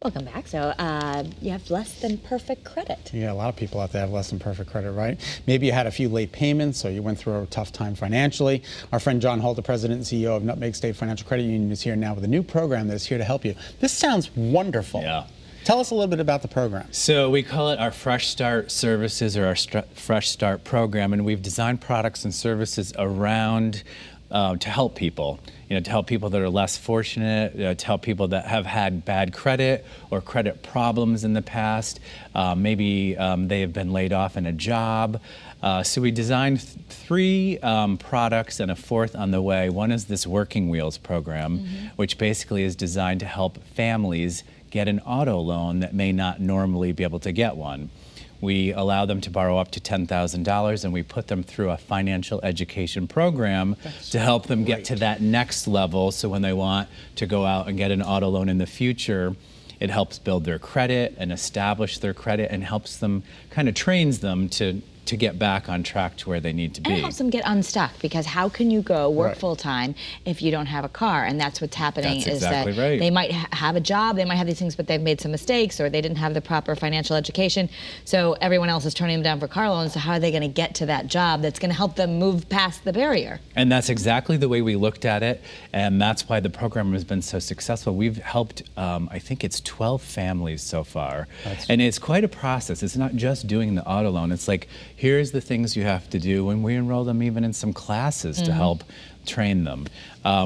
Welcome back. So you have less than perfect credit. Yeah, a lot of people out there have less than perfect credit, right? Maybe you had a few late payments or you went through a tough time financially. Our friend John Holt, the president and CEO of Nutmeg State Financial Credit Union, is here now with a new program that's here to help you. This sounds wonderful. Yeah. Tell us a little bit about the program. So we call it our Fresh Start Services, or our Fresh Start program, and we've designed products and services around to help people. To help people that are less fortunate, to help people that have had bad credit or credit problems in the past. Maybe they have been laid off in a job. So we designed three products and a fourth on the way. One is this Working Wheels program, which basically is designed to help families get an auto loan that may not normally be able to get one. We allow them to borrow up to $10,000, and we put them through a financial education program to help them get to that next level. So when they want to go out and get an auto loan in the future, it helps build their credit and establish their credit, and helps them, kind of trains them to get back on track to where they need to be. And it helps them get unstuck, because how can you go work full-time if you don't have a car? And that's what's happening. That's exactly right. They might have a job, they might have these things, but they've made some mistakes, or they didn't have the proper financial education. So everyone else is turning them down for car loans. So how are they going to get to that job that's going to help them move past the barrier? And that's exactly the way we looked at it, and that's why the program has been so successful. We've helped, I think it's 12 families so far. And it's quite a process. It's not just doing the auto loan. It's like, here's the things you have to do, and we enroll them even in some classes to help train them.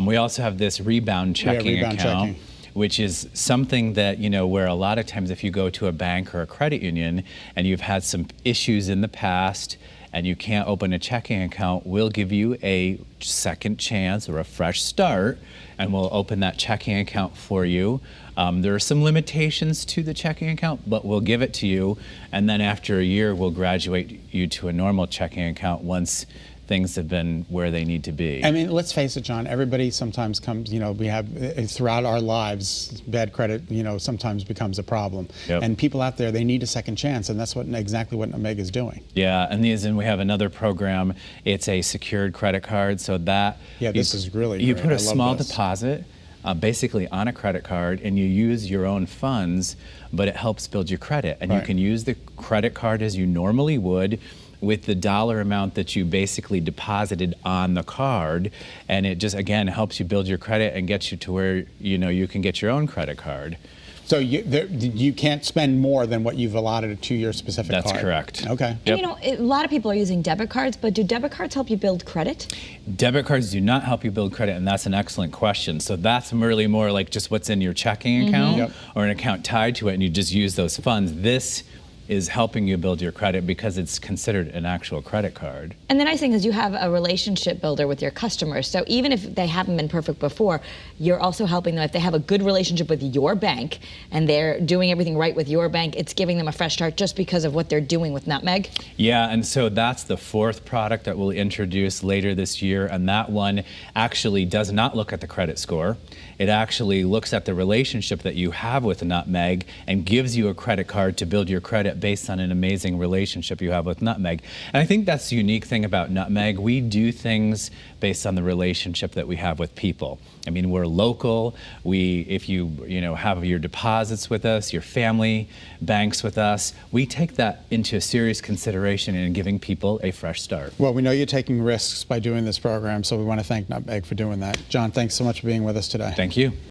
We also have this rebound checking account, which is something that, where a lot of times if you go to a bank or a credit union and you've had some issues in the past and you can't open a checking account, we'll give you a second chance or a fresh start, and we'll open that checking account for you. There are some limitations to the checking account, but we'll give it to you, and then after a year, we'll graduate you to a normal checking account once things have been where they need to be. I mean, let's face it, John, everybody sometimes comes, we have, throughout our lives, bad credit, sometimes becomes a problem. And people out there, they need a second chance, and that's exactly what Nutmeg is doing. Yeah, and we have another program. It's a secured credit card, so that... Yeah, this is really great. You put a small deposit, basically on a credit card, and you use your own funds, but it helps build your credit. And you can use the credit card as you normally would, with the dollar amount that you basically deposited on the card, and it just, again, helps you build your credit and gets you to where, you can get your own credit card. So you can't spend more than what you've allotted to your specific card? That's correct. Okay. And a lot of people are using debit cards, but do debit cards help you build credit? Debit cards do not help you build credit, and that's an excellent question. So that's really more like just what's in your checking account or an account tied to it, and you just use those funds. This is helping you build your credit because it's considered an actual credit card. And the nice thing is you have a relationship builder with your customers. So even if they haven't been perfect before, you're also helping them. If they have a good relationship with your bank and they're doing everything right with your bank, it's giving them a fresh start just because of what they're doing with Nutmeg. Yeah, and so that's the fourth product that we'll introduce later this year, and that one actually does not look at the credit score. It actually looks at the relationship that you have with Nutmeg and gives you a credit card to build your credit based on an amazing relationship you have with Nutmeg. And I think that's the unique thing about Nutmeg. We do things based on the relationship that we have with people. I mean, we're local. If you have your deposits with us, your family banks with us, we take that into serious consideration in giving people a fresh start. Well, we know you're taking risks by doing this program, so we want to thank Nutmeg for doing that. John, thanks so much for being with us today. Thank you.